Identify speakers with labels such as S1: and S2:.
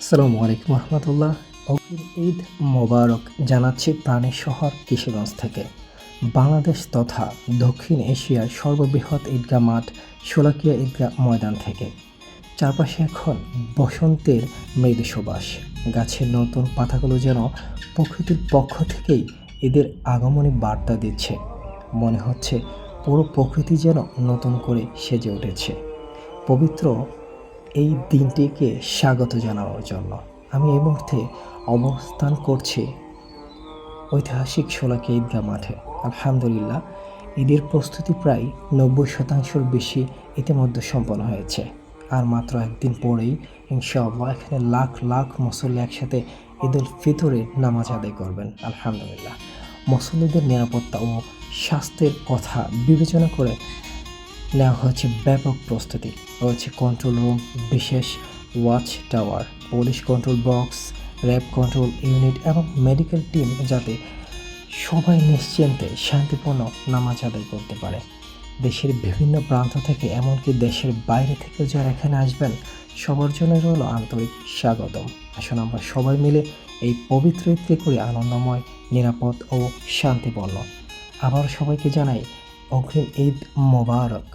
S1: আসসালামু আলাইকুম রহমতুল্লাহ। অগ্রিম ঈদ মোবারক জানাচ্ছি প্রাণের শহর কিশোরগঞ্জ থেকে। বাংলাদেশ তথা দক্ষিণ এশিয়ার সর্ববৃহৎ ঈদগাহ মাঠ শোলাকিয়া ঈদগাহ ময়দান থেকে। চারপাশে এখন বসন্তের মৃদু সুবাস। গাছের নতুন পাতাগুলো যেন প্রকৃতির পক্ষ থেকেই ঈদের আগমনী বার্তা দিচ্ছে। মনে হচ্ছে পুরো প্রকৃতি যেন নতুন করে সেজে উঠেছে পবিত্র এই দিনটিকে স্বাগত জানানোর জন্য। আমি এই মুহূর্তে অবস্থান করছি ঐতিহাসিক শোলাকিয়া ঈদগাহ মাঠে। আলহামদুলিল্লাহ, ঈদের প্রস্তুতি প্রায় 90% বেশি ইতিমধ্যে সম্পন্ন হয়েছে। আর মাত্র একদিন পরেই ইনশাআল্লাহ এখানে লাখ লাখ মুসল্লি একসাথে ঈদুল ফিতরের নামাজ আদায় করবেন। আলহামদুলিল্লাহ, মুসল্লিদের নিরাপত্তা ও স্বাস্থ্যের কথা বিবেচনা করে নেওয়া হয়েছে ব্যাপক প্রস্তুতি। রয়েছে কন্ট্রোল রুম, বিশেষ watch tower, police control box, RAB control unit এবং মেডিকেল টিম, যাতে সবাই নিশ্চিন্তে শান্তিপূর্ণ নামাজ আদায় করতে পারে। দেশের বিভিন্ন প্রান্ত থেকে, এমনকি দেশের বাইরে থেকেও যারা এখানে আসবেন, সবার জন্য রইল আন্তরিক স্বাগতম। আসুন আমরা সবাই মিলে এই পবিত্র ঈদকে করি আনন্দময়, নিরাপদ ও শান্তিপূর্ণ। আবার সবাইকে জানাই অগ্রিম ঈদ মোবারক।